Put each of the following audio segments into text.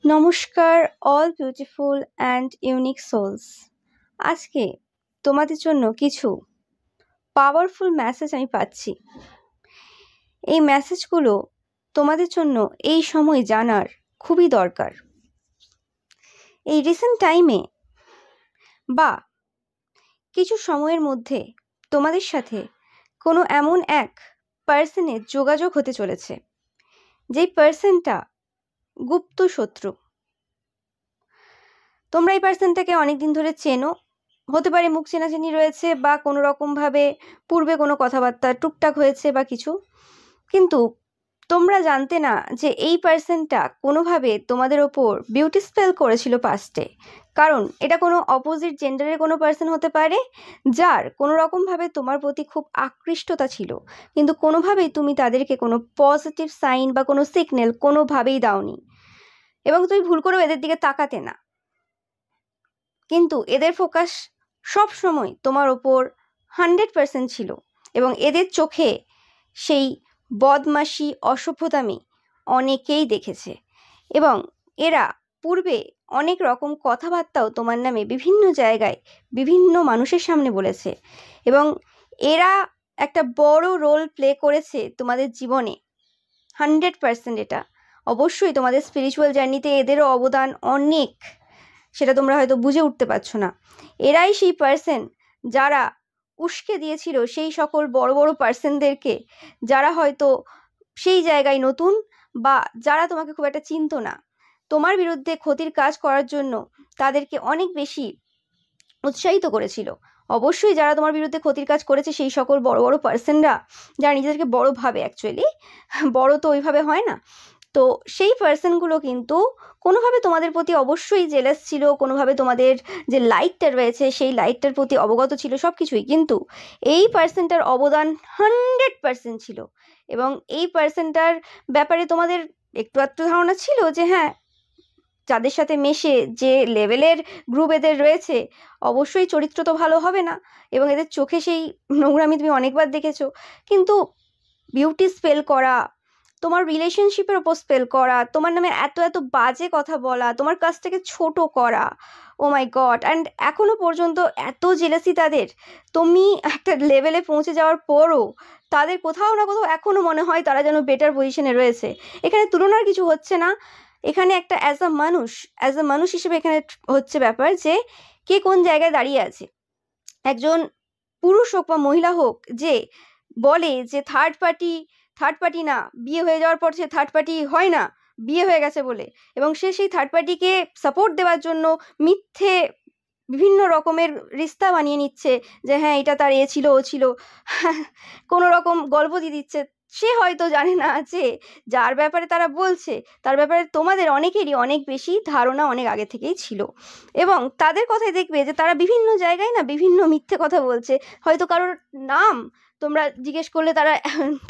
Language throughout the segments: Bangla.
নমস্কার all beautiful and unique souls. আজকে তোমাদের জন্য কিছু পাওয়ারফুল মেসেজ আমি পাচ্ছি। এই মেসেজগুলো তোমাদের জন্য এই সময় জানার খুবই দরকার। এই রিসেন্ট টাইমে বা কিছু সময়ের মধ্যে তোমাদের সাথে কোনো এমন এক পার্সনের যোগাযোগ হতে চলেছে, যেই পার্সনটা গুপ্ত শত্রু। তোমরা এই পার্সনটাকে অনেকদিন ধরে চেনো, হতে পারে মুখ চেনাচেনি রয়েছে বা কোনো রকমভাবে পূর্বে কোনো কথাবার্তা টুকটাক হয়েছে বা কিছু, কিন্তু তোমরা জানতে না যে এই পার্সনটা কোনোভাবে তোমাদের ওপর বিউটি স্পেল করেছিল পাস্টে। কারণ এটা কোনো অপোজিট জেন্ডারের কোনো পার্সন হতে পারে, যার কোনো রকমভাবে তোমার প্রতি খুব আকৃষ্টতা ছিল, কিন্তু কোনোভাবেই তুমি তাদেরকে কোনো পজিটিভ সাইন বা কোনো সিগন্যাল কোনোভাবেই দাওনি, এবং তুমি ভুল করেও এদের দিকে তাকাতে না। কিন্তু এদের ফোকাস সব সময় তোমার ওপর 100% ছিল, এবং এদের চোখে সেই বদমাশি অসভ্যতামি অনেকেই দেখেছে, এবং এরা পূর্বে অনেক রকম কথাবার্তাও তোমার নামে বিভিন্ন জায়গায় বিভিন্ন মানুষের সামনে বলেছে, এবং এরা একটা বড় রোল প্লে করেছে তোমাদের জীবনে 100%। এটা অবশ্যই তোমাদের স্পিরিচুয়াল জার্নিতে এদেরও অবদান অনেক, সেটা তোমরা হয়তো বুঝে উঠতে পারছো না। এরাই সেই পার্সন যারা উস্কে দিয়েছিল সেই সকল বড় বড় পার্সনদেরকে, যারা হয়তো সেই জায়গায় নতুন বা যারা তোমাকে খুব একটা চিনতো না। তোমার বিরুদ্ধে ক্ষতির কাজ করার জন্য তাদেরকে অনেক বেশি উৎসাহিত করেছিল। অবশ্যই যারা তোমার বিরুদ্ধে ক্ষতির কাজ করেছে সেই সকল বড় বড় পার্সনরা, যারা নিজেদেরকে বড় ভাবে, অ্যাকচুয়ালি বড় তো ওইভাবে হয় না, তো সেই পার্সনগুলো কিন্তু কোনোভাবে তোমাদের প্রতি অবশ্যই জেলাস ছিল, কোনোভাবে তোমাদের যে লাইটটা রয়েছে সেই লাইটটার প্রতি অবগত ছিল, সব কিছুই। কিন্তু এই পার্সনটার অবদান 100% ছিল, এবং এই পার্সনটার ব্যাপারে তোমাদের একটু একটু ধারণা ছিল যে হ্যাঁ, যাদের সাথে মেশে যে লেভেলের গ্রুপ এদের রয়েছে, অবশ্যই চরিত্র তো ভালো হবে না, এবং এদের চোখে সেই নোংরামি তুমি অনেকবার দেখেছো। কিন্তু বিউটি স্পেল করা, তোমার রিলেশনশিপের ওপর স্পেল করা, তোমার নামে এত এত বাজে কথা বলা, তোমার কাছ থেকে ছোট করা, ও মাই গড। অ্যান্ড এখনো পর্যন্ত এত জেলাসি তাদের, তুমি একটা লেভেলে পৌঁছে যাওয়ার পরও তাদের কোথাও না কোথাও এখনো মনে হয় তারা যেন বেটার পজিশনে রয়েছে। এখানে তুলনার কিছু হচ্ছে না, এখানে একটা অ্যাজ আ মানুষ হিসেবে এখানে হচ্ছে ব্যাপার যে কে কোন জায়গায় দাঁড়িয়ে আছে। একজন পুরুষ হোক বা মহিলা হোক, যে বলে যে থার্ড পার্টি না, বিয়ে হয়ে যাওয়ার পর সে থার্ড পার্টি হয় না, বিয়ে হয়ে গেছে বলে, এবং সে সেই থার্ড পার্টিকে সাপোর্ট দেওয়ার জন্য মিথ্যে বিভিন্ন রকমের রিস্তা বানিয়ে নিচ্ছে, যে হ্যাঁ এটা তার এ ছিল ও ছিল, কোনো রকম গল্প দিয়ে দিচ্ছে। সে হয়তো জানে না যে যার ব্যাপারে তারা বলছে তার ব্যাপারে তোমাদের অনেকেরই অনেক বেশি ধারণা অনেক আগে থেকেই ছিল, এবং তাদের কথাই দেখবে যে তারা বিভিন্ন জায়গায় না বিভিন্ন মিথ্যে কথা বলছে। হয়তো কারোর নাম তোমরা জিজ্ঞেস করলে তারা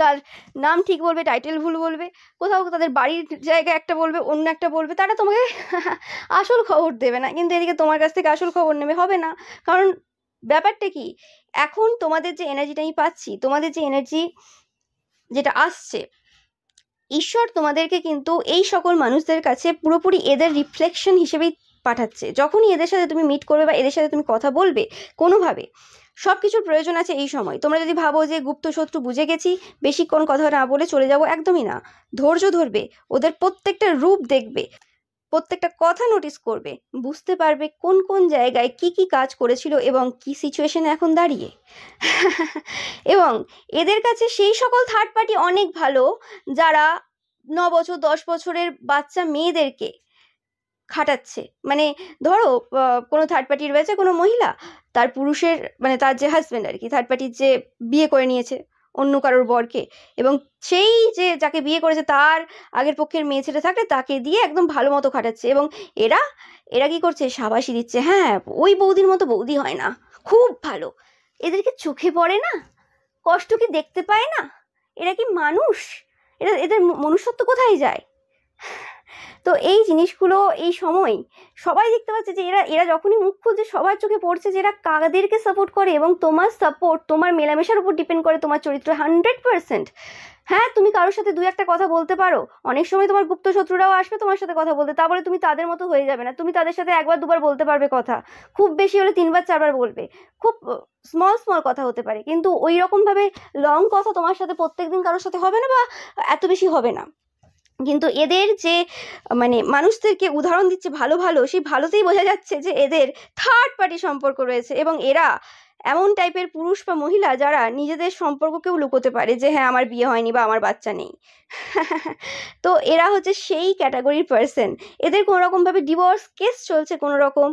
তার নাম ঠিক বলবে, টাইটেল ভুল বলবে, কোথাও তাদের বাড়ির জায়গা একটা বলবে, অন্য একটা বলবে, তারা তোমাকে আসল খবর দেবে না, কিন্তু এদিকে তোমার কাছ থেকে আসল খবর নেবে হবে না। কারণ ব্যাপারটা কি, এখন তোমাদের যে এনার্জিটা আমি পাচ্ছি, তোমাদের যে এনার্জি যেটা আসছে, ঈশ্বর তোমাদেরকে কিন্তু এই সকল মানুষদের কাছে পুরোপুরি এদের রিফ্লেকশন হিসেবেই পাঠাচ্ছে। যখনই এদের সাথে তুমি মিট করবে বা এদের সাথে তুমি কথা বলবে কোনোভাবে, সব কিছুর প্রয়োজন আছে এই সময়। তোমরা যদি ভাবো যে গুপ্ত শত্রু বুঝে গেছি, বেশিক্ষণ কথা না বলে চলে যাবো, একদমই না। ধৈর্য ধরবে, ওদের প্রত্যেকটা রূপ দেখবে, প্রত্যেকটা কথা নোটিস করবে, বুঝতে পারবে কোন কোন জায়গায় কি কি কাজ করেছিল এবং কি সিচুয়েশনে এখন দাঁড়িয়ে। এবং এদের কাছে সেই সকল থার্ড পার্টি অনেক ভালো, যারা 9 বছর 10 বছরের বাচ্চা মেয়েদেরকে খাটাচ্ছে। মানে ধরো কোনো থার্ড পার্টি রয়েছে, কোনো মহিলা, তার পুরুষের মানে তার যে হাজব্যান্ড আর কি, থার্ড পার্টির যে বিয়ে করে নিয়েছে অন্য কারোর বরকে, এবং সেই যে যাকে বিয়ে করেছে তার আগের পক্ষের মেয়ে ছেলে থাকলে তাকে দিয়ে একদম ভালো মতো খাটাচ্ছে, এবং এরা এরা কি করছে, সাবাসি দিচ্ছে, হ্যাঁ ওই বৌদির মতো বৌদি হয় না, খুব ভালো। এদেরকে চোখে পড়ে না, কষ্ট কি দেখতে পায় না? এরা কি মানুষ? এদের মনুষ্যত্ব কোথায় যায়? তো এই জিনিসগুলো এই সময় সবাই দেখতে পাচ্ছে যে এরা এরা যখনই মুখ খুলছে সবার চোখে পড়ছে যে এরা কাদেরকে সাপোর্ট করে, এবং তোমার সাপোর্ট তোমার মেলামেশার উপর ডিপেন্ড করে তোমার চরিত্র 100%। হ্যাঁ, তুমি কারোর সাথে দুই একটা কথা বলতে পারো, অনেক সময় তোমার গুপ্ত শত্রুরাও আসবে তোমার সাথে কথা বলতে, তা বলে তুমি তাদের মতো হয়ে যাবে না। তুমি তাদের সাথে একবার দুবার বলতে পারবে কথা, খুব বেশি হলে 3বার 4বার বলবে, খুব স্মল স্মল কথা হতে পারে, কিন্তু ওই রকম ভাবে লং কথা তোমার সাথে প্রত্যেকদিন কারোর সাথে হবে না, বা এত বেশি হবে না। কিন্তু এদের যে মানে মানুষদেরকে উদাহরণ দিচ্ছে ভালো ভালো, সেই ভালোতেই বোঝা যাচ্ছে যে এদের থার্ড পার্টি সম্পর্ক রয়েছে, এবং এরা এমন টাইপের পুরুষ বা মহিলা যারা নিজেদের সম্পর্ককেও লুকোতে পারে যে হ্যাঁ আমার বিয়ে হয়নি বা আমার বাচ্চা নেই। তো এরা হচ্ছে সেই ক্যাটাগরির পার্সন। এদের কোনো রকমভাবে ডিভোর্স কেস চলছে কোনো রকম,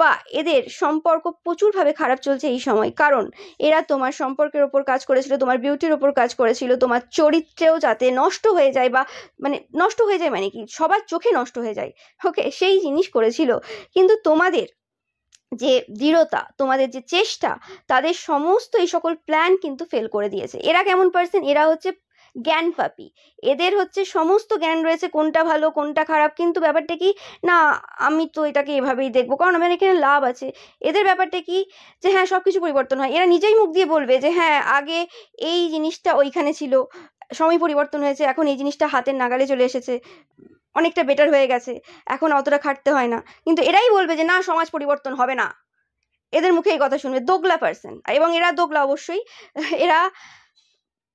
বা এদের সম্পর্ক প্রচুরভাবে খারাপ চলছে এই সময়, কারণ এরা তোমার সম্পর্কের ওপর কাজ করেছিল, তোমার বিউটির ওপর কাজ করেছিল, তোমার চরিত্রেও যাতে নষ্ট হয়ে যায়, বা মানে নষ্ট হয়ে যায় মানে কি সবার চোখে নষ্ট হয়ে যায়, ওকে, সেই জিনিস করেছিল। কিন্তু তোমাদের যে দৃঢ়তা, তোমাদের যে চেষ্টা, তাদের সমস্ত এই সকল প্ল্যান কিন্তু ফেল করে দিয়েছে। এরা কেমন পার্সন? এরা হচ্ছে জ্ঞান পাপী। এদের হচ্ছে সমস্ত জ্ঞান রয়েছে কোনটা ভালো কোনটা খারাপ, কিন্তু ব্যাপারটা কি না আমি তো এটাকে এভাবেই দেখবো কারণ আমার এখানে লাভ আছে। এদের ব্যাপারটা কি যে হ্যাঁ সবকিছু পরিবর্তন হয়, এরা নিজেই মুখ দিয়ে বলবে যে হ্যাঁ আগে এই জিনিসটা ওইখানে ছিল, সময় পরিবর্তন হয়েছে, এখন এই জিনিসটা হাতের নাগালে চলে এসেছে, অনেকটা বেটার হয়ে গেছে, এখন অতটা খাটতে হয় না। কিন্তু এরাই বলবে যে না সমাজ পরিবর্তন হবে না, এদের মুখে এই কথা শুনবে। দোগলা পার্সন, এবং এরা দোগলা অবশ্যই। এরা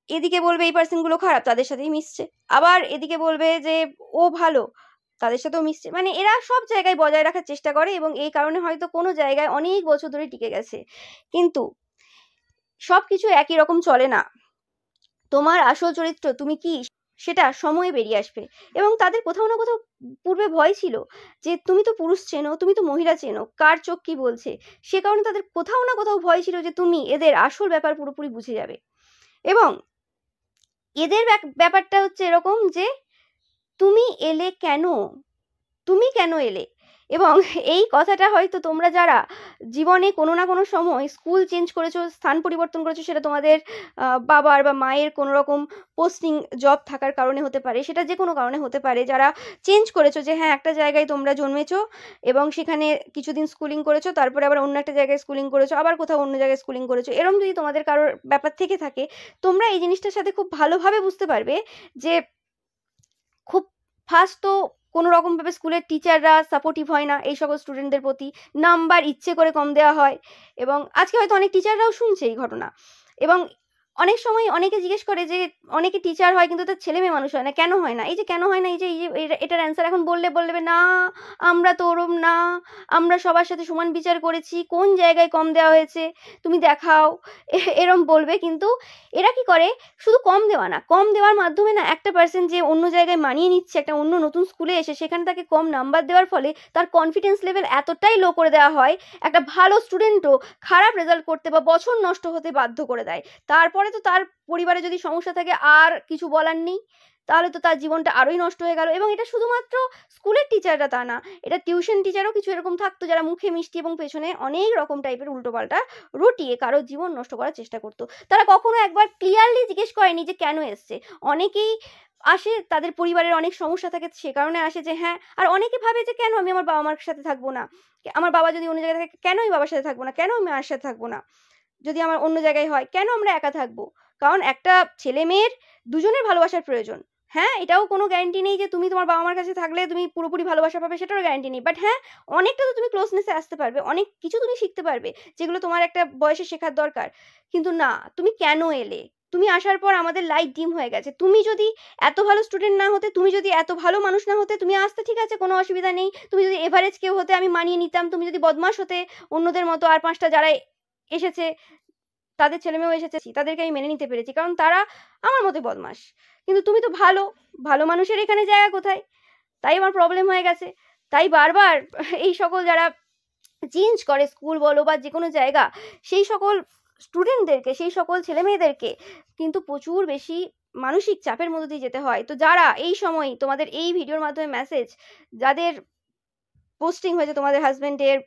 এদিকে বলবে এই পার্সনগুলো খারাপ, তাদের সাথেই মিশছে, আবার এদিকে বলবে যে ও ভালো, তাদের সাথেও মিশছে। মানে এরা সব জায়গায় বজায় রাখার চেষ্টা করে, এবং এই কারণে হয়তো কোনো জায়গায় অনেক বছর ধরে টিকে গেছে। কিন্তু সবকিছু একই রকম চলে না। তোমার আসল চরিত্র তুমি কি সেটা সময়ে বেরিয়ে আসবে। এবং তাদের কোথাও না কোথাও পূর্বে ভয় ছিল যে তুমি তো পুরুষ চেনো, তুমি তো মহিলা চেনো, কার চোখ কি বলছে, সে কারণে তাদের কোথাও না কোথাও ভয় ছিল যে তুমি এদের আসল ব্যাপার পুরোপুরি বুঝে যাবে। এবং এদের ব্যাপারটা হচ্ছে এরকম যে তুমি এলে কেন, তুমি কেন এলে। এবং এই কথাটা হয়তো তোমরা যারা জীবনে কোনো না কোনো সময় স্কুল চেঞ্জ করেছো, স্থান পরিবর্তন করেছো, সেটা তোমাদের বাবার বা মায়ের কোনো রকম পোস্টিং জব থাকার কারণে হতে পারে, সেটা যে কোনো কারণে হতে পারে, যারা চেঞ্জ করেছো যে হ্যাঁ একটা জায়গায় তোমরা জন্মেছো এবং সেখানে কিছুদিন স্কুলিং করেছো, তারপরে আবার অন্য একটা জায়গায় স্কুলিং করেছো, আবার কোথাও অন্য জায়গায় স্কুলিং করেছো, এরকম যদি তোমাদের কারোর ব্যাপার থেকে থাকে, তোমরা এই জিনিসটার সাথে খুব ভালোভাবে বুঝতে পারবে যে খুব ফার্স্ট তো কোনো রকমভাবে স্কুলের টিচাররা সাপোর্টিভ হয় না এই সকল স্টুডেন্টদের প্রতি, নাম্বার ইচ্ছে করে কম দেওয়া হয়। এবং আজকে হয়তো অনেক টিচাররাও শুনছে এই ঘটনা। এবং অনেক সময় অনেকে জিজ্ঞেস করে যে অনেকে টিচার হয় কিন্তু তার ছেলে মেয়ে মানুষ হয় না, কেন হয় না? এই যে কেন হয় না, এই যে এটার অ্যান্সার এখন বলবে না আমরা তো ওরম না, আমরা সবার সাথে সমান বিচার করেছি, কোন জায়গায় কম দেওয়া হয়েছে তুমি দেখাও, এরম বলবে। কিন্তু এরা কি করে, শুধু কম দেওয়া না, কম দেওয়ার মাধ্যমে না একটা পার্সন যে অন্য জায়গায় মানিয়ে নিচ্ছে, একটা অন্য নতুন স্কুলে এসে সেখানে তাকে কম নাম্বার দেওয়ার ফলে তার কনফিডেন্স লেভেল এতটাই লো করে দেওয়া হয়, একটা ভালো স্টুডেন্টও খারাপ রেজাল্ট করতে বা বছর নষ্ট হতে বাধ্য করে দেয়। তারপরে তো তার পরিবারে যদি সমস্যা থাকে আর কিছু বলার নেই, তাহলে তো তার জীবনটা আরোই নষ্ট হয়ে গেল। এবং এটা শুধুমাত্র স্কুলের টিচাররা তা না, এটা টিউশন টিচারও কিছু এরকম থাকতো যারা মুখে মিষ্টি এবং পেছনে অনেক রকম টাইপের উল্টোপাল্টা রটিয়ে কারো জীবন নষ্ট করার চেষ্টা করতো। তারা কখনো একবার ক্লিয়ারলি জিজ্ঞেস করেনি যে কেন এসছে। অনেকেই আসে তাদের পরিবারের অনেক সমস্যা থাকে সে কারণে আসে যে হ্যাঁ, আর অনেকে ভাবে যে কেন আমি আমার বাবা মার সাথে থাকবো না, আমার বাবা যদি অন্য জায়গায় থাকে কেন আমি বাবার সাথে থাকবো না, কেন আমি মায়ের সাথে থাকবো না, যদি আমার অন্য জায়গায় হয় কেন আমরা একা থাকবো। কারণ একটা ছেলে মেয়ের দুজনের ভালোবাসার প্রয়োজন। হ্যাঁ, এটাও কোনো গ্যারান্টি নেই যে তুমি তোমার বাবা মার কাছে থাকলে তুমি পুরোপুরি ভালোবাসা পাবে, সেটারও গ্যারান্টি নেই। বাট হ্যাঁ, অনেকটা তো তুমি ক্লোজনেসে আসতে পারবে, অনেক কিছু তুমি শিখতে পারবে যেগুলো তোমার একটা বয়সে শেখার দরকার। কিন্তু না, তুমি কেন এলে, তুমি আসার পর আমাদের লাইট ডিম হয়ে গেছে। তুমি যদি এত ভালো স্টুডেন্ট না হতে, তুমি যদি এত ভালো মানুষ না হতে, তুমি আসতে ঠিক আছে কোনো অসুবিধা নেই, তুমি যদি এভারেজ কেউ হতে আমি মানিয়ে নিতাম, তুমি যদি বদমাশ হতে অন্যদের মতো আর 5টা যারা এসেছে তাদের ছেলেমেয়েও এসেছে তাদেরকে আমি মেনে নিতে পেরেছি, কারণ তারা আমার মতোই বদমাশ। কিন্তু তুমি তো ভালো, ভালো মানুষের এখানে জায়গা কোথায়? তাই আমার প্রবলেম হয়ে গেছে। তাই বারবার এই সকল যারা চেঞ্জ করে স্কুল বলো বা যে কোনো জায়গা, সেই সকল স্টুডেন্টদেরকে, সেই সকল ছেলেমেয়েদেরকে কিন্তু প্রচুর বেশি মানসিক চাপের মধ্যে দিয়ে যেতে হয়। তো যারা এই সময় তোমাদের এই ভিডিওর মাধ্যমে মেসেজ, যাদের পোস্টিং হয়েছে তোমাদের হাজবেন্ডের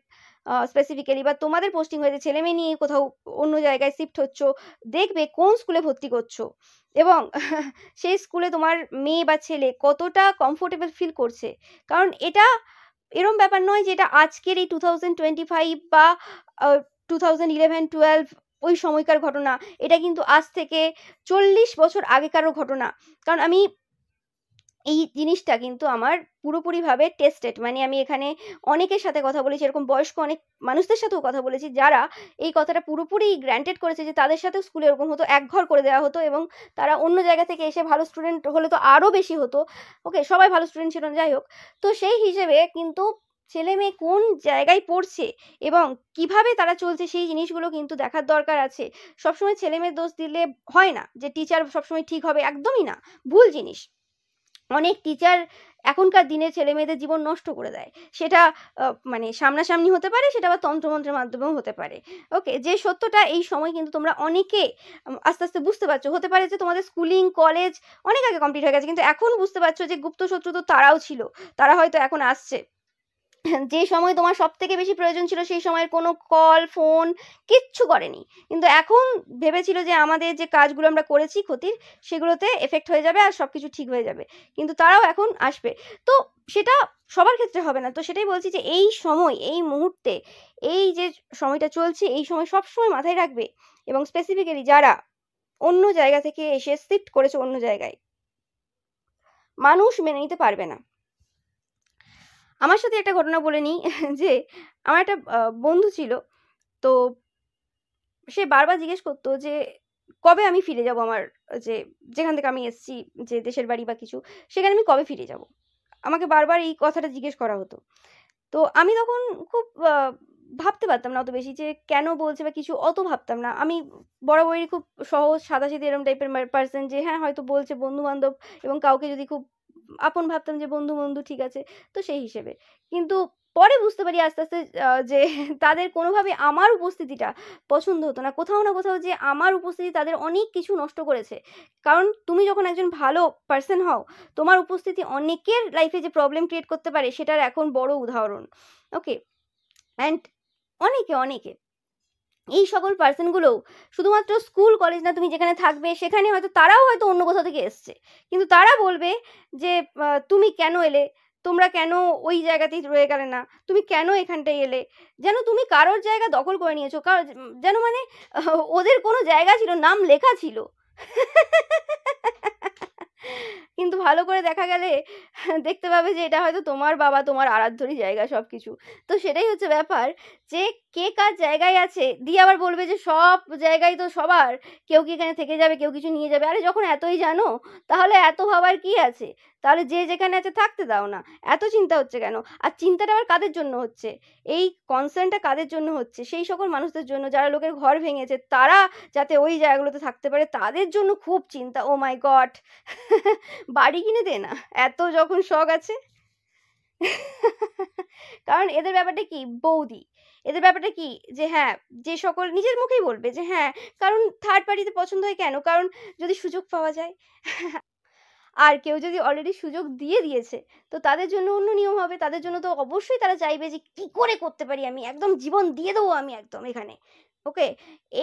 স্পেসিফিক্যালি, বা তোমাদের পোস্টিং হয়েছে, ছেলে মেয়ে নিয়ে কোথাও অন্য জায়গায় শিফট হচ্ছ, দেখবে কোন স্কুলে ভর্তি করছো এবং সেই স্কুলে তোমার মেয়ে বা ছেলে কতটা কমফোর্টেবল ফিল করছে। কারণ এটা এরম ব্যাপার নয় যে এটা আজকের এই 2025 বা 2011-12 ওই সময়কার ঘটনা। এটা কিন্তু আজ থেকে 40 বছর আগেকারও ঘটনা। কারণ আমি এই জিনিসটা কিন্তু আমার পুরোপুরিভাবে টেস্টেড, মানে আমি এখানে অনেকের সাথে কথা বলেছি, এরকম বয়স্ক অনেক মানুষদের সাথেও কথা বলেছি যারা এই কথাটা পুরোপুরি গ্র্যান্টেড করেছে যে তাদের সাথেও স্কুলে এরকম হতো, একঘর করে দেওয়া হতো এবং তারা অন্য জায়গা থেকে এসে ভালো স্টুডেন্ট হলে তো আরও বেশি হতো। ওকে, সবাই ভালো স্টুডেন্ট ছিল না, যাই হোক। তো সেই হিসেবে কিন্তু ছেলে মেয়ে কোন জায়গায় পড়ছে এবং কিভাবে তারা চলছে সেই জিনিসগুলো কিন্তু দেখার দরকার আছে। সবসময় ছেলে মেয়ের দোষ দিলে হয় না যে টিচার সবসময় ঠিক হবে, একদমই না, ভুল জিনিস। অনেক টিচার এখনকার দিনে ছেলে মেয়েদের জীবন নষ্ট করে দেয়। সেটা মানে সামনাসামনি হতে পারে, সেটা আবার তন্ত্রমন্ত্রের মাধ্যমেও হতে পারে। ওকে, যে সত্যটা এই সময় কিন্তু তোমরা অনেকে আস্তে আস্তে বুঝতে পারছো। হতে পারে যে তোমাদের স্কুলিং কলেজ অনেক আগে কমপ্লিট হয়ে গেছে, কিন্তু এখন বুঝতে পারছো যে গুপ্ত শত্রু তো তারাও ছিল, তারা হয়তো এখন আসছে। যে সময় তোমার সব থেকে বেশি প্রয়োজন ছিল সেই সময়ের কোনো কল ফোন কিচ্ছু করেনি, কিন্তু এখন ভেবেছিল যে আমাদের যে কাজগুলো আমরা করেছি ক্ষতির, সেগুলোতে এফেক্ট হয়ে যাবে আর সব কিছু ঠিক হয়ে যাবে, কিন্তু তারাও এখন আসবে। তো সেটা সবার ক্ষেত্রে হবে না। তো সেটাই বলছি যে এই সময়, এই মুহূর্তে, এই যে সময়টা চলছে, এই সময় সব সময় মাথায় রাখবে। এবং স্পেসিফিক্যালি যারা অন্য জায়গা থেকে এসে শিফট করেছে অন্য জায়গায়, মানুষ মেনে নিতে পারবে না। আমার সাথে একটা ঘটনা বলে নিই যে আমার একটা বন্ধু ছিল। তো সে বারবার জিজ্ঞেস করতো যে কবে আমি ফিরে যাব আমার যে যেখান থেকে আমি এসেছি, যে দেশের বাড়ি বা কিছু, সেখানে আমি কবে ফিরে যাব। আমাকে বারবার এই কথাটা জিজ্ঞেস করা হতো। তো আমি তখন খুব ভাবতে পারতাম না অত বেশি যে কেন বলছে বা কিছু, অত ভাবতাম না। আমি বরাবরই খুব সহজ সাদাসিধে এরকম টাইপের পার্সন, যে হ্যাঁ হয়তো বলছে বন্ধু বান্ধব, এবং কাউকে যদি খুব আপন ভাবতাম যে বন্ধু বন্ধু ঠিক আছে, তো সেই হিসেবে। কিন্তু পরে বুঝতে পারি আস্তে আস্তে যে তাদের কোনোভাবে আমার উপস্থিতিটা পছন্দ হতো না। কোথাও না কোথাও যে আমার উপস্থিতি তাদের অনেক কিছু নষ্ট করেছে। কারণ তুমি যখন একজন ভালো পার্সন হও, তোমার উপস্থিতি অনেকের লাইফে যে প্রবলেম ক্রিয়েট করতে পারে সেটার এখন বড় উদাহরণ। ওকে, অ্যান্ড অনেকে এই সকল পার্সনগুলোও শুধুমাত্র স্কুল কলেজ না, তুমি যেখানে থাকবে সেখানে হয়তো তারাও হয়তো অন্য কোথাও থেকে এসছে, কিন্তু তারা বলবে যে তুমি কেন এলে, তোমরা কেন ওই জায়গাতেই রয়ে গেলে না, তুমি কেন এখানটায় এলে, যেন তুমি কারোর জায়গা দখল করে নিয়েছো, যেন মানে ওদের কোনো জায়গা ছিল, নাম লেখা ছিল। কিন্তু ভালো করে দেখা গেলে দেখতে পাবে যে এটা হয়তো তোমার বাবা তোমার আরাধ্যরই জায়গা সবকিছু। তো সেটাই হচ্ছে ব্যাপার, যে কে কার জায়গায় আছে, দিয়ে আবার বলবে যে সব জায়গায় তো সবার, কেউ কি এখানে থেকে যাবে, কেউ কিছু নিয়ে যাবে। আরে যখন এতই জানো তাহলে এত ভাবার কি আছে? তাহলে যে যেখানে আছে থাকতে দাও না, এত চিন্তা হচ্ছে কেন? আর চিন্তাটা আবার কাদের জন্য হচ্ছে? এই কনসার্নটা কাদের জন্য হচ্ছে? সেই সকল মানুষদের জন্য যারা লোকের ঘর ভেঙেছে, তারা যাতে ওই জায়গাগুলোতে থাকতে পারে তাদের জন্য খুব চিন্তা। ও মাই গড, বাড়ি কিনে দে না, এত যখন শখ আছে। কারণ এদের ব্যাপারটা কি বৌদি, এদের ব্যাপারটা কি যে হ্যাঁ, যে সকল নিজের মুখেই বলবে যে হ্যাঁ, কারণ থার্ড পার্টিতে পছন্দ হয় কেন? কারণ যদি সুযোগ পাওয়া যায়। আর কেউ যদি অলরেডি সুযোগ দিয়ে দিয়েছে, তো তাদের জন্য অন্য নিয়ম হবে। তাদের জন্য তো অবশ্যই তারা চাইবে যে কি করে করতে পারি আমি, একদম জীবন দিয়ে দেবো আমি একদম এখানে। ওকে,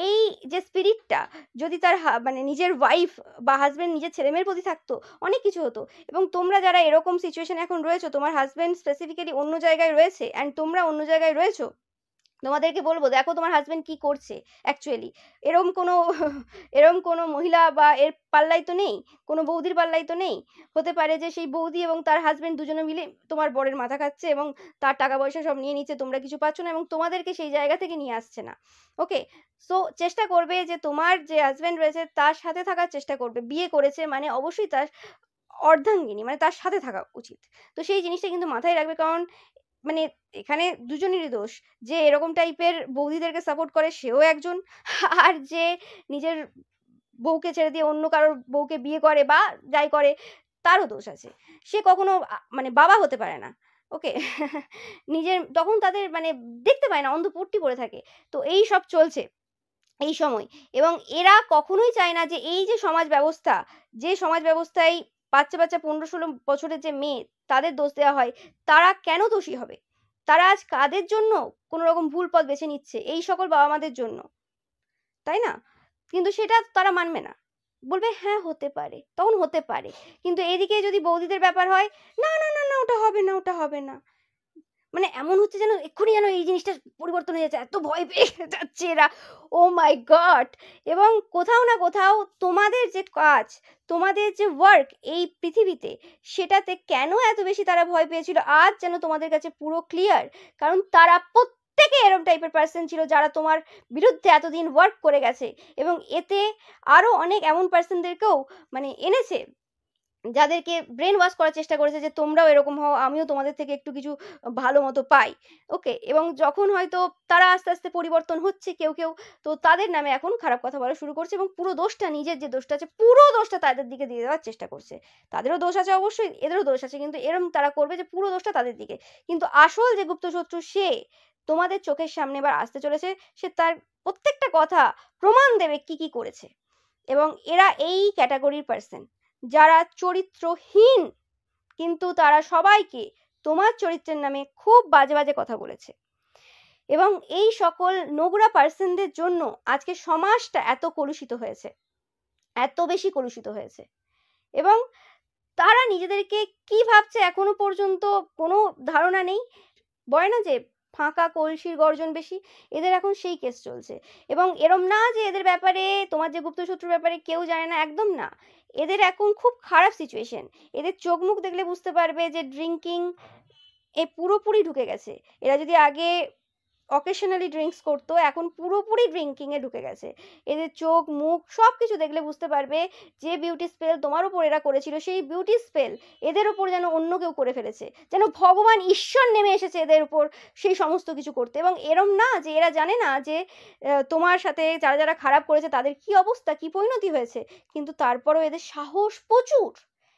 এই যে স্পিরিটটা যদি তার মানে নিজের ওয়াইফ বা হাজবেন্ড নিজের ছেলেমেয়ের প্রতি থাকতো, অনেক কিছু হতো। এবং তোমরা যারা এরকম সিচুয়েশন এখন রয়েছো, তোমার হাজবেন্ড স্পেসিফিক্যালি অন্য জায়গায় রয়েছে অ্যান্ড তোমরা অন্য জায়গায় রয়েছো, তোমাদেরকে বলবো দেখো তোমার হাজবেন্ড কি করছে অ্যাকচুয়ালি। এরম কোনো এরম কোনো মহিলা বা এর পাল্লাই তো নেই, কোনো বৌদির পাল্লাই তো নেই। হতে পারে যে সেই বৌদি এবং তার হাজবেন্ড দুজনে মিলে তোমার বরের মাথা খাচ্ছে এবং তার টাকা পয়সা সব নিয়ে নিচ্ছে, তোমরা কিছু পাচ্ছ না এবং তোমাদেরকে সেই জায়গা থেকে নিয়ে আসছে না। ওকে, সো চেষ্টা করবে যে তোমার যে হাজবেন্ড রয়েছে তার সাথে থাকার চেষ্টা করবে। বিয়ে করেছে মানে অবশ্যই তার অর্ধাঙ্গিনী, মানে তার সাথে থাকা উচিত। তো সেই জিনিসটা কিন্তু মাথায় রাখবে, কারণ মানে এখানে দুজনেরই দোষ। যে এরকম টাইপের বৌদিদেরকে সাপোর্ট করে সেও একজন, আর যে নিজের বউকে ছেড়ে দিয়ে অন্য কারোর বউকে বিয়ে করে বা যাই করে তারও দোষ আছে। সে কখনো মানে বাবা হতে পারে না। ওকে, নিজের তখন তাদের মানে দেখতে পায় না, অন্ধপট্টি পড়ে থাকে। তো এই সব চলছে এই সময়, এবং এরা কখনোই চায় না যে এই যে সমাজ ব্যবস্থা, যে সমাজ ব্যবস্থায় বাচ্চা বাচ্চা 15-16 বছরের যে মেয়ে তাদের দোষ দেওয়া হয়, তারা কেন দোষী হবে? তারা আজ কাদের জন্য কোনো রকম ভুল পথ বেছে নিচ্ছে? এই সকল বাবা মাদের জন্য, তাই না? কিন্তু সেটা তারা মানবে না, বলবে হ্যাঁ হতে পারে, তখন হতে পারে। কিন্তু এদিকে যদি বৌদিদের ব্যাপার হয়, না না না না ওটা হবে না, ওটা হবে না। মানে এমন হচ্ছে যেন এক্ষুনি যেন এই জিনিসটা পরিবর্তন হয়ে যাচ্ছে, এত ভয় পেয়ে যাচ্ছে এরা, ও মাই গড। এবং কোথাও না কোথাও তোমাদের যে কাজ, তোমাদের যে ওয়ার্ক এই পৃথিবীতে, সেটাতে কেন এত বেশি তারা ভয় পেয়েছিল আজ যেন তোমাদের কাছে পুরো ক্লিয়ার। কারণ তারা প্রত্যেকে এরকম টাইপের পার্সন ছিল যারা তোমার বিরুদ্ধে এতদিন ওয়ার্ক করে গেছে, এবং এতে আরো অনেক এমন পার্সনদেরকেও মানে এনেছে যাদেরকে ব্রেন ওয়াশ করার চেষ্টা করেছে যে তোমরাও এরকম হও, আমিও তোমাদের থেকে একটু কিছু ভালো মতো পাই। ওকে, এবং যখন হয়তো তারা আস্তে আস্তে পরিবর্তন হচ্ছে কেউ কেউ, তো তাদের নামে এখন খারাপ কথা বলা শুরু করছে, এবং পুরো দোষটা, নিজের যে দোষটা আছে পুরো দোষটা তাদের দিকে দিয়ে দেওয়ার চেষ্টা করছে। তাদেরও দোষ আছে অবশ্যই, এদেরও দোষ আছে, কিন্তু এরম তারা করবে যে পুরো দোষটা তাদের দিকে। কিন্তু আসল যে গুপ্ত শত্রু, সে তোমাদের চোখের সামনে এবার আসতে চলেছে, সে তার প্রত্যেকটা কথা প্রমাণ দেবে কি কি করেছে। এবং এরা এই ক্যাটাগরির পার্সন যারা চরিত্রহীন, কিন্তু তারা সবাইকে তোমার চরিত্রের নামে খুব বাজে বাজে কথা বলেছে। এবং এই সকল নোংরা পার্সনদের জন্য আজকে সমাজটা এত কলুষিত হয়েছে, এত বেশি কলুষিত হয়েছে। এবং তারা নিজেদেরকে কি ভাবছে এখনো পর্যন্ত কোনো ধারণা নেই। বলে না যে ফাঁকা কলসির গর্জন বেশি, এদের এখন সেই কেস চলছে। এবং এরম না যে এদের ব্যাপারে, তোমার যে গুপ্তশত্রুর ব্যাপারে কেউ জানে না, একদম না। এদের এখন খুব খারাপ সিচুয়েশন। এদের চোখ মুখ দেখলে বুঝতে পারবে যে ড্রিঙ্কিং এ পুরোপুরি ঢুকে গেছে। এরা যদি আগে অকেশনালি ড্রিঙ্কস করতো, এখন পুরোপুরি ড্রিঙ্কিং এ ঢুকে গেছে। এদের চোখ মুখ সবকিছু দেখলে বুঝতে পারবে যে বিউটি স্পেল তোমার উপর এরা করেছিল, সেই বিউটি স্পেল এদের উপর যেন অন্য কেউ করে ফেলেছে, যেন ভগবান ঈশ্বর নেমে এসেছে এদের উপর সেই সমস্ত কিছু করতে। এবং এরম না যে এরা জানে না যে তোমার সাথে যারা যারা খারাপ করেছে তাদের কি অবস্থা, কি পরিণতি হয়েছে, কিন্তু তারপরেও এদের সাহস প্রচুর,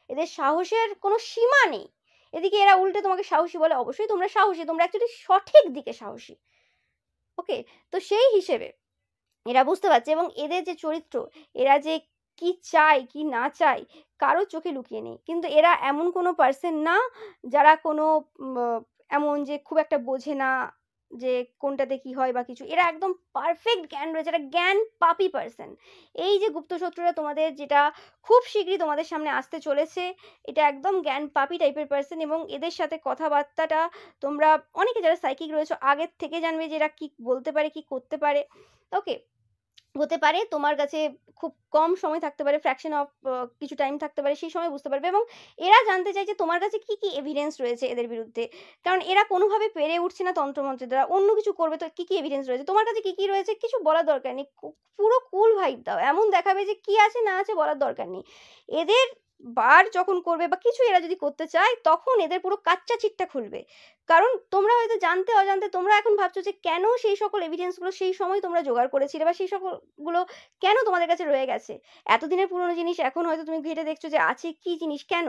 এদের সাহসের কোনো সীমা নেই। এদিকে এরা উল্টে তোমাকে সাহসী বলে, অবশ্যই তোমরা সাহসী, তোমরা অ্যাকচুয়ালি সঠিক দিকে সাহসী। ওকে, তো সেই হিসেবে এরা বুঝতে পারছে, এবং এদের যে চরিত্র, এরা যে কি চায় কি না চায় কারো চোখে লুকিয়ে নেই। কিন্তু এরা এমন কোনো পার্সন না যারা কোনো এমন যে খুব একটা বোঝে না যে কোনটাতে কি হয় বা কিছু। এরা একদম পারফেক্ট জ্ঞান রয়েছে, এরা জ্ঞান পাপি পার্সন। এই যে গুপ্ত শত্রুরা তোমাদের যেটা খুব শীঘ্রই তোমাদের সামনে আসতে চলেছে, এটা একদম জ্ঞান পাপি টাইপের পার্সন। এবং এদের সাথে কথাবার্তাটা তোমরা অনেকে যারা সাইকিক রয়েছে আগের থেকে জানবে যে এরা কি বলতে পারে, কি করতে পারে। ওকে, হতে পারে তোমার কাছে খুব কম সময় থাকতে পারে, ফ্র্যাকশন অফ কিছু টাইম থাকতে পারে, সেই সময় বুঝতে পারবে। এবং এরা জানতে চাইছে তোমার কাছে কি কি এভিডেন্স রয়েছে এদের বিরুদ্ধে, কারণ এরা কোনোভাবে পেরে উঠছে না তন্ত্রমন্ত্রের দ্বারা, অন্য কিছু করবে। তো কি কি এভিডেন্স রয়েছে তোমার কাছে, কি কি রয়েছে কিছু বলার দরকার নেই, পুরো কুল ভাইব দাও, এমন দেখাবে যে কি আছে না আছে বলার দরকার নেই। এদের বার যখন করবে বা কিছু এরা যদি করতে চায়, তখন এদের পুরো কাচ্চা চিটটা খুলবে। কারণ তোমরা হয়তো জানতে অজান্তে তোমরা এখন ভাবছো যে কেন সেই সকল এভিডেন্সগুলো সেই সময় তোমরা জোগাড় করেছিলে, বা সেই সকলগুলো কেন তোমাদের কাছে রয়ে গেছে। এতদিনের পুরনো জিনিস এখন হয়তো তুমি ঘেটে দেখছো যে আছে কি জিনিস, কেন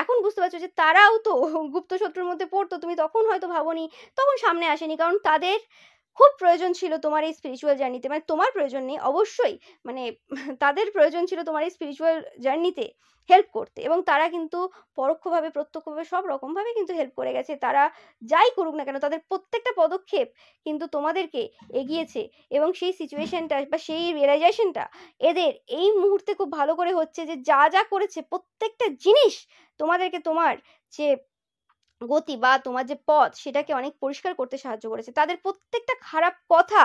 এখন বুঝতে পারছো যে তারাও তো গুপ্ত শত্রুর মধ্যে পড়তো, তুমি তখন হয়তো ভাবোনি, তখন সামনে আসেনি, কারণ তাদের খুব প্রয়োজন ছিল তোমার এই স্পিরিচুয়াল জার্নিতে। মানে তোমার প্রয়োজন নেই অবশ্যই, মানে তাদের প্রয়োজন ছিল তোমার এই স্পিরিচুয়াল জার্নিতে হেল্প করতে, এবং তারা কিন্তু পরোক্ষভাবে প্রত্যক্ষভাবে সব রকমভাবে কিন্তু হেল্প করে গেছে। তারা যাই করুক না কেন, তাদের প্রত্যেকটা পদক্ষেপ কিন্তু তোমাদেরকে এগিয়েছে। এবং সেই সিচুয়েশনটা বা সেই রিয়েলাইজেশনটা এদের এই মুহূর্তে খুব ভালো করে হচ্ছে যে যা যা করেছে প্রত্যেকটা জিনিস তোমাদেরকে তোমার যে গতি বা তোমার যে পথ সেটাকে অনেক পরিষ্কার করতে সাহায্য করেছে। তাদের প্রত্যেকটা খারাপ কথা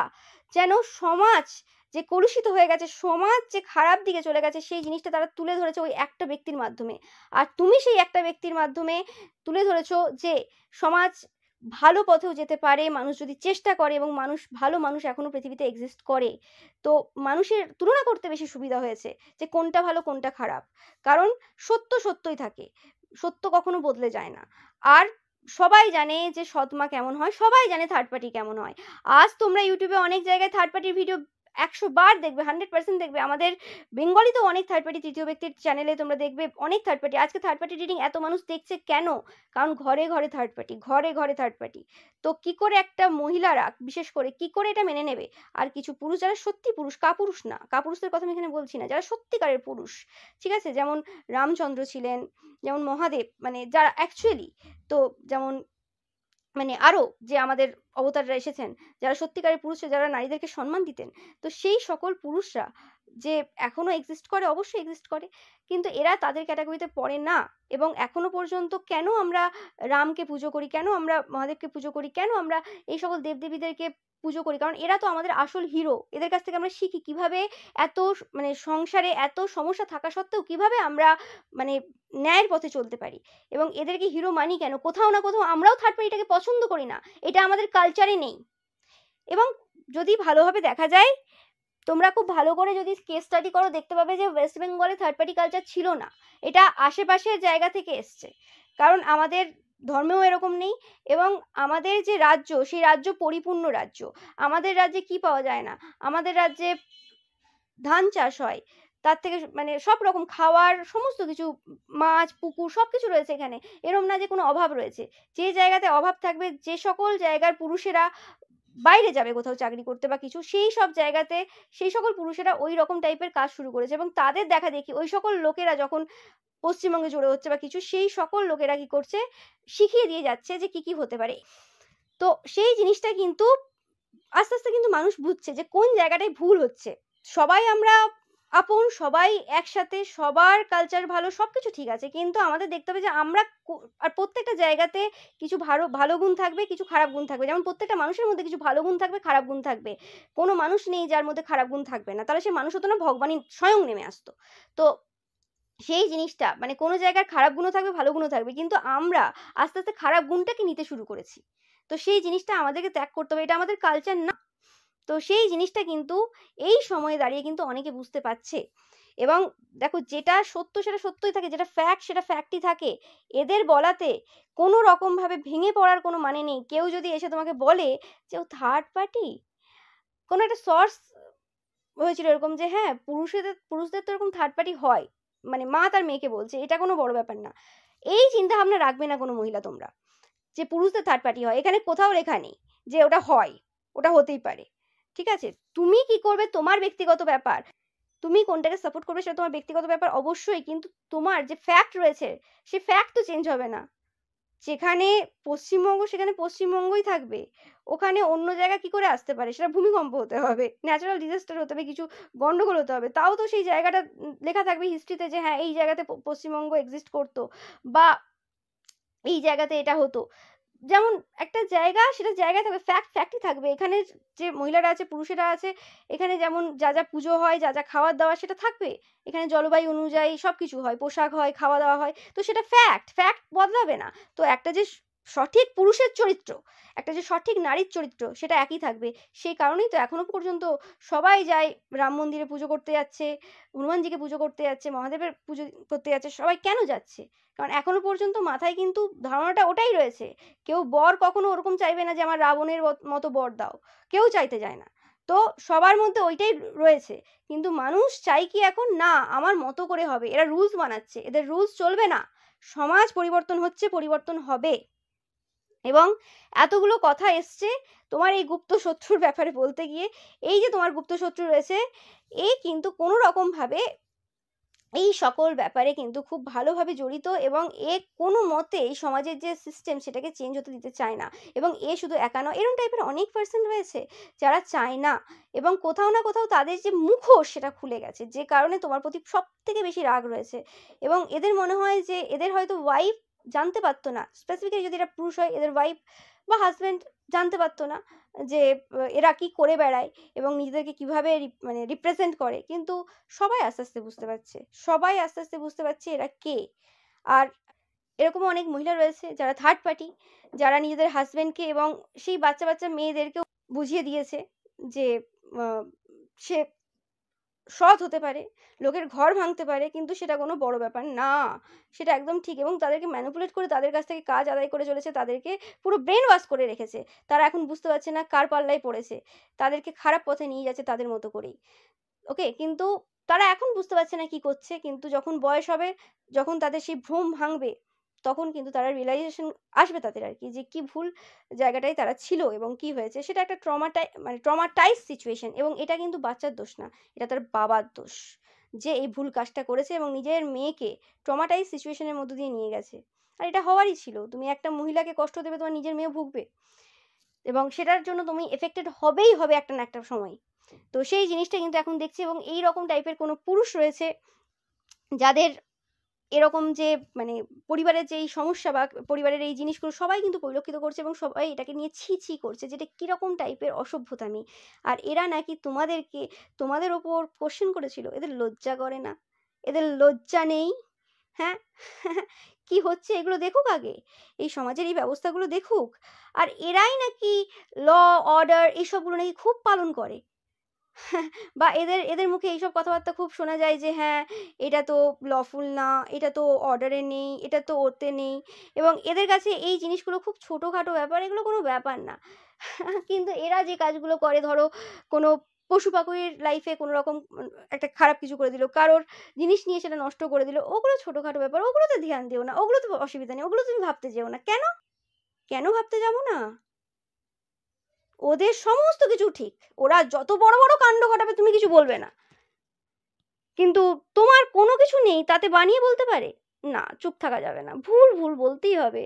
যেন সমাজ যে কলুষিত হয়ে গেছে, সমাজ যে খারাপ দিকে চলে গেছে, সেই জিনিসটা তারা তুলে ধরেছে ওই একটা ব্যক্তির মাধ্যমে। আর তুমি সেই একটা ব্যক্তির মাধ্যমে তুলে ধরেছো যে সমাজ ভালো পথেও যেতে পারে মানুষ যদি চেষ্টা করে, এবং ভালো মানুষ এখনো পৃথিবীতে এক্সিস্ট করে। তো মানুষের তুলনা করতে বেশি সুবিধা হয়েছে যে কোনটা ভালো কোনটা খারাপ, কারণ সত্য সত্যই থাকে, সত্য কখনো বদলে যায় না। আর সবাই জানে যে সৎমা কেমন হয়, সবাই জানে থার্ড পার্টি কেমন হয়। আজ তোমরা ইউটিউবে অনেক জায়গায় থার্ড পার্টির ভিডিও 100 বার দেখবে, 100% দেখবে। আমাদের বেঙ্গলিতেও অনেক থার্ড পার্টি, তৃতীয় ব্যক্তির চ্যানেলে তোমরা দেখবে অনেক থার্ড পার্টি। আজকে থার্ড পার্টি রিডিং এত মানুষ দেখছে কেন? কারণ ঘরে ঘরে থার্ড পার্টি, ঘরে ঘরে থার্ড পার্টি। তো কি করে একটা মহিলারা বিশেষ করে কি করে এটা মেনে নেবে? আর কিছু পুরুষ যারা সত্যি পুরুষ, কাপুরুষ না, কাপুরুষদের কথা আমি এখানে বলছি না, যারা সত্যিকারের পুরুষ, ঠিক আছে, যেমন রামচন্দ্র ছিলেন, যেমন মহাদেব, মানে যারা অ্যাকচুয়ালি, তো যেমন মানে আরো যে আমাদের অবতাররা এসেছেন, যারা সত্যিকারের পুরুষ, যারা নারীদেরকে সম্মান দিতেন, তো সেই সকল পুরুষরা যে এখনো এক্সিস্ট করে, অবশ্যই এক্সিস্ট করে, কিন্তু এরা তাদের ক্যাটাগরিতে পড়ে না। এবং এখনো পর্যন্ত কেন আমরা রামকে পুজো করি, কেন আমরা মহাদেবকে পুজো করি, কেন আমরা এই সকল দেবদেবীদেরকে পুজো করি, কারণ এরা তো আমাদের আসল হিরো। এদের কাছ থেকে আমরা শিখি কিভাবে এত মানে সংসারে এত সমস্যা থাকা সত্ত্বেও কিভাবে আমরা মানে ন্যায়ের পথে চলতে পারি। এবং এদেরকে হিরো মানি কেন, কোথাও না কোথাও আমরাও থার্ড পার্টিটাকে পছন্দ করি না, এটা আমাদের কালচারে নেই। এবং যদি ভালোভাবে দেখা যায়, তোমরা খুব ভালো করে যদি কেস স্টাডি করো, দেখতে পাবে যে ওয়েস্ট বেঙ্গলে থার্ড পার্টি কালচার ছিল না, এটা আশেপাশের জায়গা থেকে এসছে। কারণ আমাদের ধর্মেও এরকম নেই, এবং আমাদের যে রাজ্য, সেই রাজ্য পরিপূর্ণ রাজ্য। আমাদের রাজ্যে কি পাওয়া যায় না, আমাদের রাজ্যে ধান চাষ হয়, তার থেকে মানে সব রকম খাওয়ার সমস্ত কিছু, মাছ পুকুর সব কিছু রয়েছে এখানে। এরম না যে কোনো অভাব রয়েছে। যে জায়গাতে অভাব থাকবে, যে সকল জায়গার পুরুষেরা বাইরে যাবে কোথাও চাকরি করতে বা কিছু, সেই সব জায়গাতে সেই সকল পুরুষেরা ওই রকম টাইপের কাজ শুরু করেছে, এবং তাদের দেখা দেখি ওই সকল লোকেরা যখন পশ্চিমবঙ্গে জড়ো হচ্ছে বা কিছু, সেই সকল লোকেরা কি করছে, শিখিয়ে দিয়ে যাচ্ছে যে কি কি হতে পারে। তো সেই জিনিসটা কিন্তু আস্তে আস্তে কিন্তু মানুষ বুঝছে যে কোন জায়গাটায় ভুল হচ্ছে। সবাই আমরা আপন, সবাই একসাথে, সবার কালচার ভালো, সবকিছু ঠিক আছে, কিন্তু আমাদের দেখতে হবে যে আমরা আর প্রত্যেকটা জায়গাতে কিছু ভালো ভালো গুণ থাকবে, কিছু খারাপ গুণ থাকবে। যেমন প্রত্যেকটা মানুষের মধ্যে কিছু ভালো গুণ থাকবে, খারাপ গুণ থাকবে। কোনো মানুষ নেই যার মধ্যে খারাপ গুণ থাকবে না, তাহলে সে মানুষ হতো না, ভগবানই স্বয়ং নেমে আসতো। তো সেই জিনিসটা মানে কোনো জায়গার খারাপ গুণও থাকবে, ভালো গুণও থাকবে, কিন্তু আমরা আস্তে আস্তে খারাপ গুণটাকে নিতে শুরু করেছি। তো সেই জিনিসটা আমাদেরকে ত্যাগ করতে হবে, এটা আমাদের কালচার না। তো সেই জিনিসটা কিন্তু এই সময়ে দাঁড়িয়ে কিন্তু অনেকে বুঝতে পারছে। এবং দেখো, যেটা সত্য সেটা সত্যই থাকে, যেটা ফ্যাক্ট সেটা ফ্যাক্টই থাকে। এদের বলাতে কোনো রকম ভাবে ভেঙে পড়ার কোনো মানে নেই। কেউ যদি এসে তোমাকে বলে যে ও থার্ড পার্টি, কোনো একটা সোর্স হয়েছিল এরকম যে হ্যাঁ, পুরুষদের তো এরকম থার্ড পার্টি হয়, মানে মা তার মেয়েকে বলছে, এটা কোনো বড় ব্যাপার না। এই চিন্তা ভাবনা রাখবে না কোনো মহিলা তোমরা, যে পুরুষদের থার্ড পার্টি হয়। এখানে কোথাও লেখা নেই যে ওটা হয়, ওটা হতেই পারে। ঠিক আছে, তুমি কি করবে তোমার ব্যক্তিগত ব্যাপার, তুমি কোনটাকে সাপোর্ট করবে সেটা তোমার ব্যক্তিগত ব্যাপার অবশ্যই, কিন্তু তোমার যে ফ্যাক্ট রয়েছে সেই ফ্যাক্ট তো চেঞ্জ হবে না। যেখানে পশ্চিমবঙ্গ সেখানে পশ্চিমবঙ্গই থাকবে, ওখানে অন্য জায়গা কি করে আসতে পারে, সেটা ভূমিকম্প হতে হবে, ন্যাচারাল ডিজাস্টার হতে হবে, কিছু গন্ডগোল হতে হবে, তাও তো সেই জায়গাটা লেখা থাকবে হিস্ট্রিতে যে হ্যাঁ এই জায়গাতে পশ্চিমবঙ্গ এক্সিস্ট করতো, বা এই জায়গাতে এটা হতো। যেমন একটা জায়গা, সেটা জায়গায় থাকবে, ফ্যাক্ট ফ্যাক্টই থাকবে। এখানে যে মহিলারা আছে, পুরুষেরা আছে, এখানে যেমন যা যা পুজো হয়, যা যা খাওয়ার দাওয়া, সেটা থাকবে। এখানে জলবায়ু অনুযায়ী সব কিছু হয়, পোশাক হয়, খাওয়া দাওয়া হয়, তো সেটা ফ্যাক্ট, ফ্যাক্ট বদলাবে না। তো একটা যে সঠিক পুরুষের চরিত্র, একটা যে সঠিক নারীর চরিত্র, সেটা একই থাকবে। সেই কারণেই তো এখনো পর্যন্ত সবাই যায় রাম মন্দিরে পুজো করতে যাচ্ছে, হনুমানজিকে পুজো করতে যাচ্ছে, মহাদেবের পুজো করতে যাচ্ছে, সবাই কেন যাচ্ছে? কারণ এখনো পর্যন্ত মাথায় কিন্তু ধারণাটা ওটাই রয়েছে। কেউ বর কখনো ওরকম চাইবে না যে আমার রাবণের মতো বর দাও, কেউ চাইতে যায় না। তো সবার মধ্যে ওইটাই রয়েছে, কিন্তু মানুষ চাই কি এখন, না আমার মতো করে হবে। এরা রুলস বানাচ্ছে, এদের রুলস চলবে না। সমাজ পরিবর্তন হচ্ছে, পরিবর্তন হবে। এবং এতগুলো কথা এসছে তোমার এই গুপ্ত শত্রুর ব্যাপারে বলতে গিয়ে। এই যে তোমার গুপ্ত শত্রু রয়েছে, এ কিন্তু কোনো রকম ভাবে এই সকল ব্যাপারে কিন্তু খুব ভালোভাবে জড়িত, এবং এ কোনো মতে এই সমাজের যে সিস্টেম সেটাকে চেঞ্জ হতে দিতে চায় না। এবং এ শুধু একা নয়, এরকম টাইপের অনেক পার্সন রয়েছে যারা চায় না, এবং কোথাও না কোথাও তাদের যে মুখোশ সেটা খুলে গেছে, যে কারণে তোমার প্রতি সব থেকে বেশি রাগ রয়েছে। এবং এদের মনে হয় যে এদের হয়তো ওয়াইফ জানতে পারতো না, স্পেসিফিক্যালি যদি এরা পুরুষ হয়, এদের ওয়াইফ বা হাজব্যান্ড জানতে পারতো না যে এরা কি করে বেড়ায় এবং নিজেদেরকে কিভাবে মানে রিপ্রেজেন্ট করে। কিন্তু সবাই আস্তে আস্তে বুঝতে পারছে, সবাই আস্তে আস্তে বুঝতে পারছে এরা কে। আর এরকমও অনেক মহিলা রয়েছে যারা থার্ড পার্টি, যারা নিজেদের হাজবেন্ডকে এবং সেই বাচ্চা বাচ্চা মেয়েদেরকেও বুঝিয়ে দিয়েছে যে সে সৎ হতে পারে, লোকের ঘর ভাঙতে পারে, কিন্তু সেটা কোনো বড় ব্যাপার না, সেটা একদম ঠিক। এবং তাদেরকে ম্যানিপুলেট করে তাদের কাছ থেকে কাজ আদায় করে চলেছে, তাদেরকে পুরো ব্রেন ওয়াশ করে রেখেছে। তারা এখন বুঝতে পারছে না কার পাল্লায় পড়েছে, তাদেরকে খারাপ পথে নিয়ে যাচ্ছে তাদের মতো করেই। ওকে, কিন্তু তারা এখন বুঝতে পারছে না কি করছে, কিন্তু যখন বয়স হবে, যখন তাদের সেই ভ্রম ভাঙবে, তখন কিন্তু তারা রিয়েলাইজেশন আসবে তাদের আর কি, যে কি ভুল জায়গাটায় তারা ছিল এবং কি হয়েছে। সেটা একটা ট্রমাটাইজ সিচুয়েশন, এবং এটা কিন্তু বাচ্চার দোষ না, এটা তার বাবার দোষ, যে এই ভুল কাজটা করেছে এবং নিজের মেয়েকে ট্রমাটাইজ সিচুয়েশনের মধ্য দিয়ে নিয়ে গেছে। আর এটা হওয়ারই ছিল। তুমি একটা মহিলাকে কষ্ট দেবে, তোমার নিজের মেয়ে ভুগবে, এবং সেটার জন্য তুমি এফেক্টেড হবেই হবে একটা না একটা সময়। তো সেই জিনিসটা কিন্তু এখন দেখছি, এবং এই রকম টাইপের কোনো পুরুষ রয়েছে যাদের এরকম যে মানে পরিবারের যে এই সমস্যা বা পরিবারের এই জিনিসগুলো সবাই কিন্তু পরিলক্ষিত করছে, এবং সবাই এটাকে নিয়ে ছি ছি করছে, যেটা কিরকম টাইপের অসভ্যতামি। আর এরা নাকি তোমাদের ওপর কোশ্চেন করেছিল। এদের লজ্জা করে না? এদের লজ্জা নেই? হ্যাঁ? কি হচ্ছে এগুলো দেখুক আগে, এই সমাজের এই ব্যবস্থাগুলো দেখুক। আর এরাই নাকি ল অর্ডার এইসবগুলো নাকি খুব পালন করে। বা এদের এদের মুখে এইসব কথাবার্তা খুব শোনা যায় যে হ্যাঁ, এটা তো লফুল না, এটা তো অর্ডারে নেই, এটা তো ওতে নেই, এবং এদের কাছে এই জিনিসগুলো খুব ছোটোখাটো ব্যাপার, এগুলো কোনো ব্যাপার না। কিন্তু এরা যে কাজগুলো করে, ধরো কোনো পশু পাখির লাইফে কোনো রকম একটা খারাপ কিছু করে দিল, কারোর জিনিস নিয়ে সেটা নষ্ট করে দিল, ওগুলো ছোটোখাটো ব্যাপার, ওগুলোতে ধ্যান দিও না, ওগুলো তো অসুবিধা নেই, ওগুলো তুমি ভাবতে যেও না। কেন? কেন ভাবতে যাবো না? ওদের সমস্ত কিছু ঠিক, ওরা যত বড় বড় কাণ্ড ঘটাবে তুমি কিছু বলবে না, কিন্তু তোমার কোনো কিছু নেই তাতে বানিয়ে বলতে পারে? না, চুপ থাকা যাবে না, ভুল ভুল বলতেই হবে।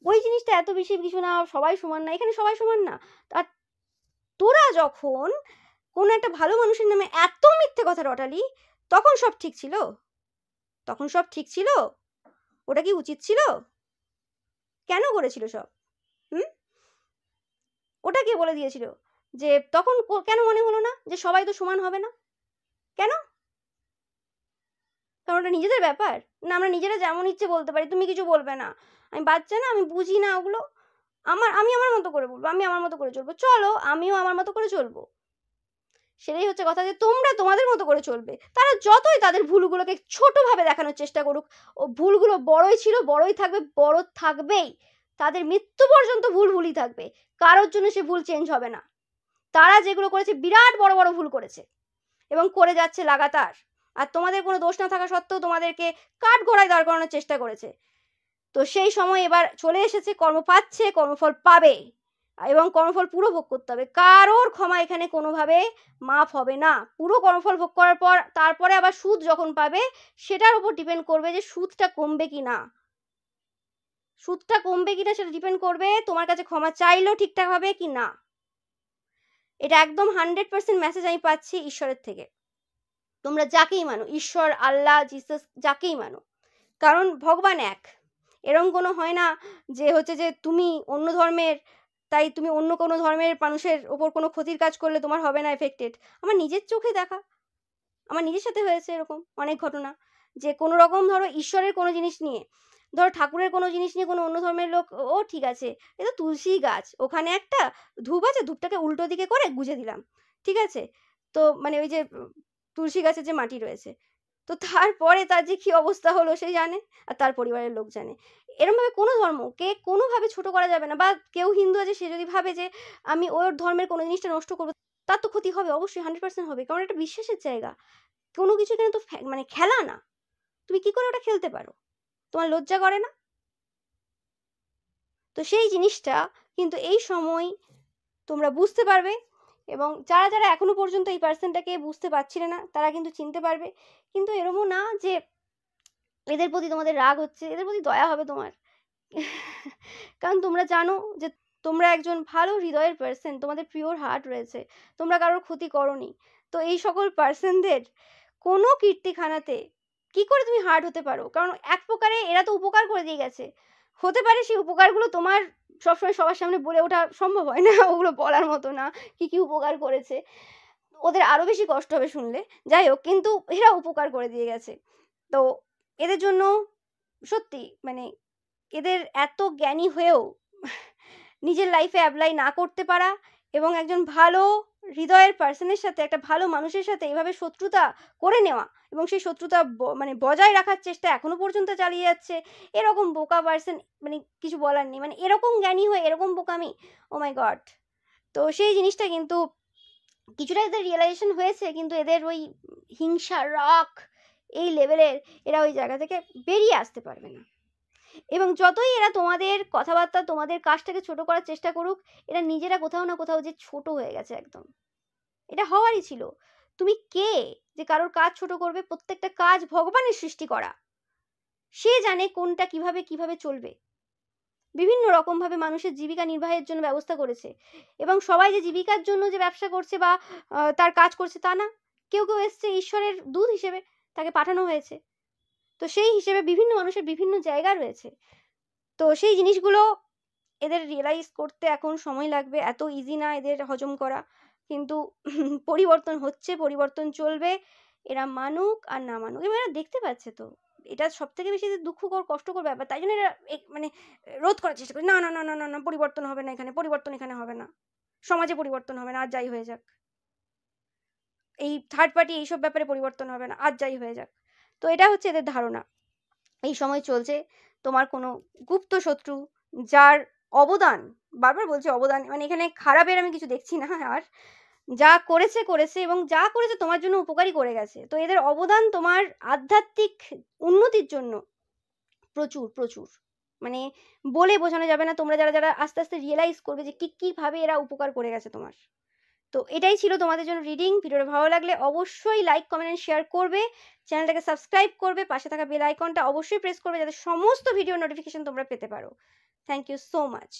ওই জিনিসটা এত বেশি কিছু না, সবাই সমান না, এখানে সবাই সমান না। আর তোরা যখন কোনো একটা ভালো মানুষের নামে এত মিথ্যে কথা রটালি, তখন সব ঠিক ছিল? তখন সব ঠিক ছিল? ওটা কি উচিত ছিল? কেন করেছিল সব? হুম? ওটা কে বলে দিয়েছিল? যে তখন কেন মনে হলো না যে সবাই তো সমান হবে না? কেন? কারণ ওটা নিজেদের ব্যাপার? না আমরা নিজেরা যেমন ইচ্ছে বলতে পারি, তুমি কিছু বলবে না? আমি বাচ্চা না, আমি বুঝি না ওগুলো? আমি আমার মতো করে বলবো, আমি আমার মতো করে চলবো, চলো আমিও আমার মতো করে চলবো। সেটাই হচ্ছে কথা, যে তোমরা তোমাদের মতো করে চলবে। তারা যতই তাদের ভুলগুলোকে ছোটভাবে দেখানোর চেষ্টা করুক, ও ভুলগুলো বড়ই ছিল, বড়ই থাকবে, বড় থাকবেই। তাদের মৃত্যু পর্যন্ত ভুল ভুলই থাকবে, কারোর জন্য সে ভুল চেঞ্জ হবে না। তারা যেগুলো করেছে বিরাট বড় বড় ভুল করেছে, এবং করে যাচ্ছে লাগাতার। আর তোমাদের কোনো দোষ না থাকা সত্ত্বেও তোমাদেরকে কাঠগড়ায় দাঁড় করানোর চেষ্টা করেছে। তো সেই সময় এবার চলে এসেছে, কর্ম পাচ্ছে, কর্মফল পাবে, এবং কর্মফল পুরো ভোগ করতে হবে। কারোর ক্ষমা এখানে কোনোভাবে মাফ হবে না। পুরো কর্মফল ভোগ করার পর তারপরে আবার সুদ যখন পাবে, সেটার উপর ডিপেন্ড করবে যে সুদটা কমবে কি না। সুদটা কমবে কিনা সেটা ডিপেন্ড করবে তোমার কাছে ক্ষমা চাইলেও ঠিকঠাক হবে কি না। এটা একদম 100% মেসেজ আমি পাচ্ছি ঈশ্বরের থেকে। তোমরা যাকেই মানো, ঈশ্বর, আল্লাহ, জিসাস, যাকেই মানো, কারণ ভগবান এক। এরম কোনো হয় না যে হচ্ছে যে তুমি অন্য ধর্মের, তাই তুমি অন্য কোনো ধর্মের মানুষের ওপর কোনো ক্ষতির কাজ করলে তোমার হবে না এফেক্টেড। আমার নিজের চোখে দেখা, আমার নিজের সাথে হয়েছে এরকম অনেক ঘটনা, যে কোনো রকম ধরো ঈশ্বরের কোনো জিনিস নিয়ে, ধরো ঠাকুরের কোনো জিনিস নিয়ে কোনো অন্য ধর্মের লোক, ও ঠিক আছে এ তো তুলসী গাছ, ওখানে একটা ধূপ আছে, ধূপটাকে উল্টো দিকে করে গুজে দিলাম, ঠিক আছে, তো মানে ওই যে তুলসী গাছের যে মাটি রয়েছে, তো তারপরে তার যে কি অবস্থা হলো সে জানে, আর তার পরিবারের লোক জানে। এরমভাবে কোনো ধর্মকে কোনোভাবে ছোট করা যাবে না। বা কেউ হিন্দু আছে, সে যদি ভাবে যে আমি ওর ধর্মের কোনো জিনিসটা নষ্ট করবো, তার তো ক্ষতি হবে, অবশ্যই 100% হবে, কারণ এটা বিশ্বাসের জায়গা। কোনো কিছু এখানে তো মানে খেলা না। তুমি কি করে ওটা খেলতে পারো? তোমার লজ্জা করে না? তো সেই জিনিসটা কিন্তু এই সময় তোমরা বুঝতে পারবে, এবং যারা যারা এখনো পর্যন্ত এই পার্সনটাকে বুঝতে পারছিলে না, তারা কিন্তু চিনতে পারবে। কিন্তু এরমও না যে এদের প্রতি তোমাদের রাগ হচ্ছে, এদের প্রতি দয়া হবে তোমার। কারণ তোমরা জানো যে তোমরা একজন ভালো হৃদয়ের পার্সন, তোমাদের পিওর হার্ট রয়েছে, তোমরা কারোর ক্ষতি করোনি। তো এই সকল পার্সনদের কোনো কীর্তিখানাতে কি করে তুমি হার্ট হতে পারো? কারণ এক প্রকারে এরা তো উপকার করে দিয়ে গেছে। হতে পারে সেই উপকারগুলো তোমার সবসময় সবার সামনে বলে ওঠা সম্ভব হয় না, ওগুলো বলার মতো না, কি কি উপকার করেছে। ওদের আরো বেশি কষ্ট হবে শুনলে। যাই হোক, কিন্তু এরা উপকার করে দিয়ে গেছে। তো এদের জন্য সত্যি মানে এদের এত জ্ঞানী হয়েও নিজের লাইফে অ্যাপ্লাই না করতে পারা, এবং একজন ভালো হৃদয়ের পার্সনের সাথে, একটা ভালো মানুষের সাথে এইভাবে শত্রুতা করে নেওয়া, এবং সেই শত্রুতা মানে বজায় রাখার চেষ্টা এখনো পর্যন্ত চালিয়ে যাচ্ছে, এরকম বোকা পার্সন মানে কিছু বলার নেই। মানে এরকম জ্ঞানী হয়ে এরকম বোকামি, ও মাই গড। তো সেই জিনিসটা কিন্তু কিছুটা এদের রিয়েলাইজেশন হয়েছে, কিন্তু এদের ওই হিংসা, রাগ এই লেভেলের, এরা ওই জায়গা থেকে বেরিয়ে আসতে পারবে না। এবং যতই এরা তোমাদের কথাবার্তা, তোমাদের কাজটাকে ছোট করার চেষ্টা করুক, এরা নিজেরা কোথাও না কোথাও যে ছোট হয়ে গেছে একদম। এটা হওয়ারই ছিল। তুমি কে যে কারোর কাজ ছোট করবে? প্রত্যেকটা কাজ ভগবানের সৃষ্টি করা। সে জানে কোনটা কিভাবে কিভাবে চলবে। বিভিন্ন রকমভাবে মানুষের জীবিকা নির্বাহের জন্য ব্যবস্থা করেছে, এবং সবাই যে জীবিকার জন্য যে ব্যবসা করছে বা তার কাজ করছে তা না। কেউ কেউ এসছে ঈশ্বরের দূত হিসেবে, তাকে পাঠানো হয়েছে। তো সেই হিসেবে বিভিন্ন মানুষের বিভিন্ন জায়গা রয়েছে। তো সেই জিনিসগুলো এদের রিয়েলাইজ করতে এখন সময় লাগবে, এত ইজি না এদের হজম করা। কিন্তু পরিবর্তন হচ্ছে, পরিবর্তন চলবে, এরা মানুক আর না মানুক, এবং এরা দেখতে পাচ্ছে তো। এটা সব থেকে বেশি যে দুঃখকর কষ্টকর ব্যাপার, তাই জন্য এরা মানে রোধ করার চেষ্টা করে, না না না না না না, পরিবর্তন হবে না এখানে, পরিবর্তন এখানে হবে না, সমাজে পরিবর্তন হবে না, আর যাই হয়ে যাক, এই থার্ড পার্টি এইসব ব্যাপারে পরিবর্তন হবে না, আর যাই হয়ে যাক। তো এটা হচ্ছে এদের ধারণা। এই সময় চলছে তোমার কোনো গুপ্ত শত্রু, যার অবদান, বারবার বলছি অবদান, মানে এখানে খারাপের আমি কিছু দেখছি না, আর যা করেছে করেছে, এবং যা করেছে তোমার জন্য উপকারী করে গেছে। তো এদের অবদান তোমার আধ্যাত্মিক উন্নতির জন্য প্রচুর প্রচুর, মানে বলে বোঝানো যাবে না। তোমরা যারা যারা আস্তে আস্তে রিয়েলাইজ করবে যে কীভাবে এরা উপকার করে গেছে তোমার। তো এটাই ছিল তোমাদের জন্য রিডিং। ভিডিওটা ভালো লাগলে অবশ্যই লাইক, কমেন্ট এন্ড শেয়ার করবে, চ্যানেলটাকে সাবস্ক্রাইব করবে, পাশে থাকা বেল আইকনটা অবশ্যই প্রেস করবে যাতে সমস্ত ভিডিও নোটিফিকেশন তোমরা পেতে পারো। Thank you so much.